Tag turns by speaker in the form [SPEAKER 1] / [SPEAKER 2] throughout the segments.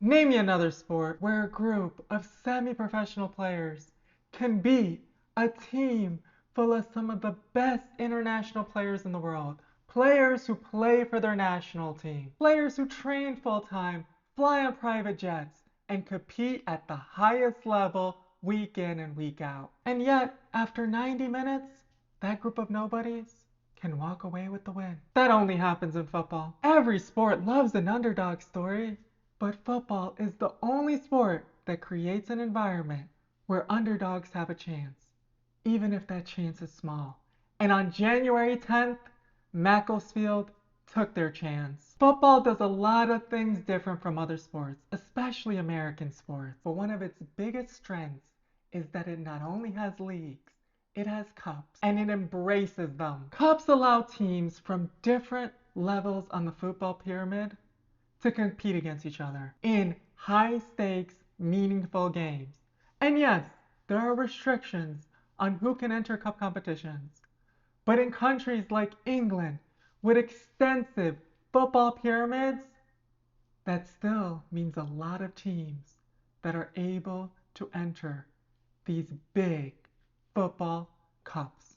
[SPEAKER 1] Name me another sport where a group of semi-professional players can beat a team full of some of the best international players in the world. Players who play for their national team. Players who train full-time, fly on private jets, and compete at the highest level week in and week out. And yet, after 90 minutes, that group of nobodies can walk away with the win. That only happens in football. Every sport loves an underdog story, but football is the only sport that creates an environment where underdogs have a chance, even if that chance is small. And on January 10th, Macclesfield took their chance. Football does a lot of things different from other sports, especially American sports. But one of its biggest strengths is that it not only has leagues, it has cups, and it embraces them. Cups allow teams from different levels on the football pyramid to compete against each other in high-stakes, meaningful games. And yes, there are restrictions on who can enter cup competitions. But in countries like England, with extensive football pyramids, that still means a lot of teams that are able to enter these big football cups.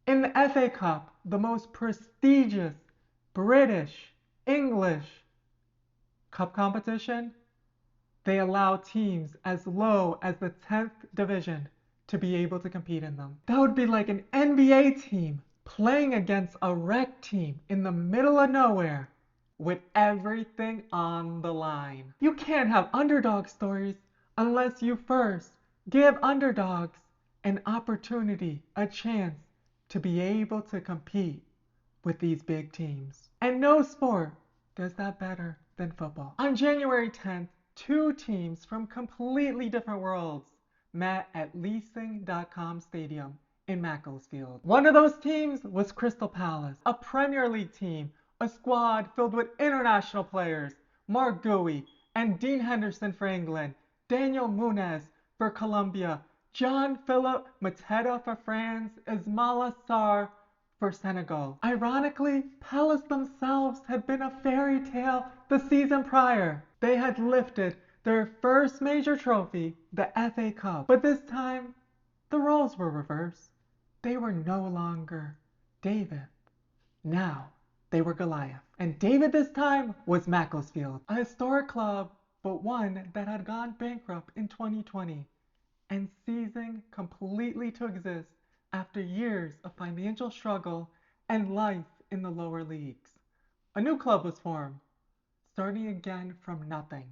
[SPEAKER 1] In the FA Cup, the most prestigious British, English cup competition, they allow teams as low as the 10th division to be able to compete in them. That would be like an NBA team playing against a rec team in the middle of nowhere with everything on the line. You can't have underdog stories unless you first give underdogs an opportunity, a chance to be able to compete with these big teams. And no sport does that better than football. On January 10th, two teams from completely different worlds met at leasing.com Stadium in Macclesfield. One of those teams was Crystal Palace, a Premier League team, a squad filled with international players, Mark Gouy and Dean Henderson for England, Daniel Munez for Colombia, Jean-Philippe Mateta for France, Ismaila Sarr for Senegal. Ironically, Palace themselves had been a fairy tale the season prior. They had lifted their first major trophy, the FA Cup. But this time, the roles were reversed. They were no longer David. Now, they were Goliath. And David this time was Macclesfield, a historic club, but one that had gone bankrupt in 2020 and ceasing completely to exist after years of financial struggle and life in the lower leagues. A new club was formed, starting again from nothing,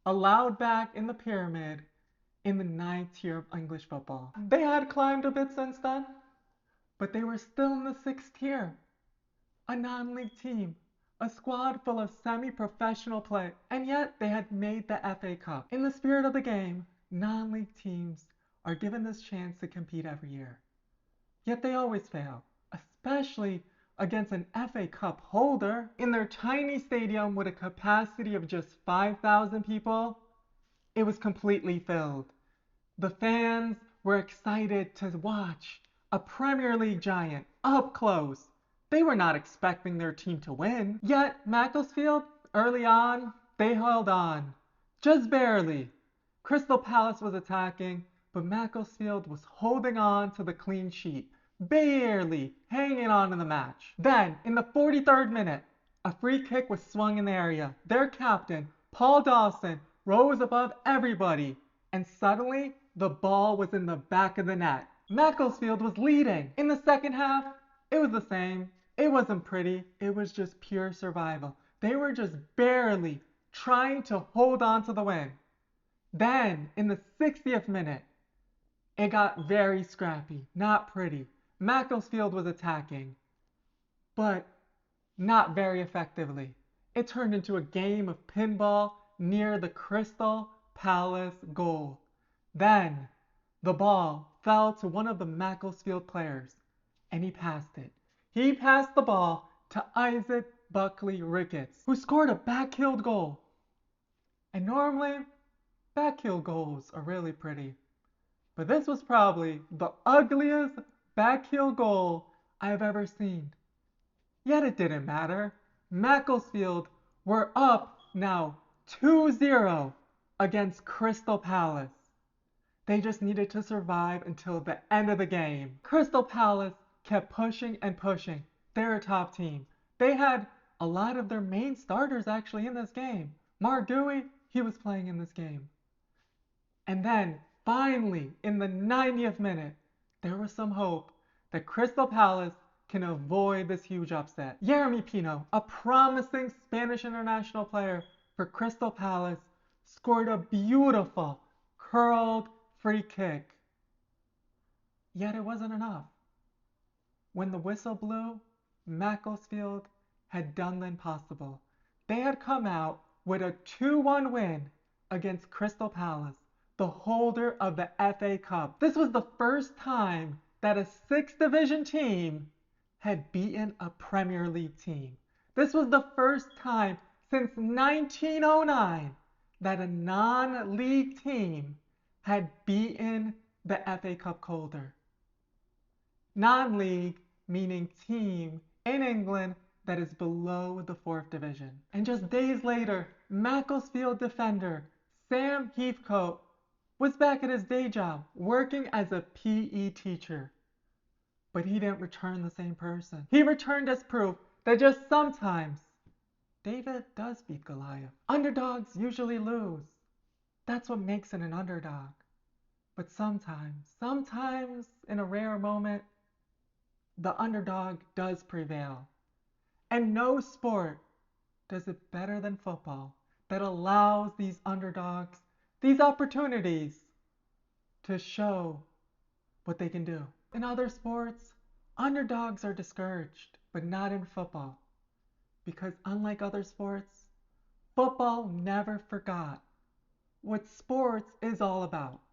[SPEAKER 1] allowed back in the pyramid in the 9th tier of English football. They had climbed a bit since then, but they were still in the 6th tier, a non-league team, a squad full of semi-professional play, and yet they had made the FA Cup. In the spirit of the game, non-league teams are given this chance to compete every year. Yet they always fail, especially against an FA Cup holder. In their tiny stadium with a capacity of just 5,000 people, it was completely filled. The fans were excited to watch a Premier League giant up close. They were not expecting their team to win. Yet Macclesfield, early on, they held on. Just barely. Crystal Palace was attacking, but Macclesfield was holding on to the clean sheet, barely hanging on in the match. Then, in the 43rd minute, a free kick was swung in the area. Their captain, Paul Dawson, rose above everybody, and suddenly the ball was in the back of the net. Macclesfield was leading. In the second half, it was the same. It wasn't pretty. It was just pure survival. They were just barely trying to hold on to the win. Then, in the 60th minute, it got very scrappy, not pretty. Macclesfield was attacking, but not very effectively. It turned into a game of pinball near the Crystal Palace goal. Then, the ball fell to one of the Macclesfield players, and he passed it. He passed the ball to Isaac Buckley-Ricketts, who scored a backheeled goal. And normally, backheel goals are really pretty. But this was probably the ugliest backheel goal I've ever seen. Yet it didn't matter. Macclesfield were up now 2-0 against Crystal Palace. They just needed to survive until the end of the game. Crystal Palace kept pushing and pushing. They're a top team. They had a lot of their main starters actually in this game. Margui, he was playing in this game. And then, finally, in the 90th minute, there was some hope that Crystal Palace can avoid this huge upset. Jeremy Pino, a promising Spanish international player for Crystal Palace, scored a beautiful curled free kick. Yet it wasn't enough. When the whistle blew, Macclesfield had done the impossible. They had come out with a 2-1 win against Crystal Palace, the holder of the FA Cup. This was the first time that a 6th division team had beaten a Premier League team. This was the first time since 1909 that a non-league team had beaten the FA Cup holder. Non-league meaning team in England that is below the 4th division. And just days later, Macclesfield defender Sam Heathcote was back at his day job working as a PE teacher. But he didn't return the same person. He returned as proof that just sometimes David does beat Goliath. Underdogs usually lose. That's what makes it an underdog. But sometimes in a rare moment, the underdog does prevail. And no sport does it better than football that allows these underdogs these opportunities to show what they can do. In other sports, underdogs are discouraged, but not in football. Because unlike other sports, football never forgot what sports is all about.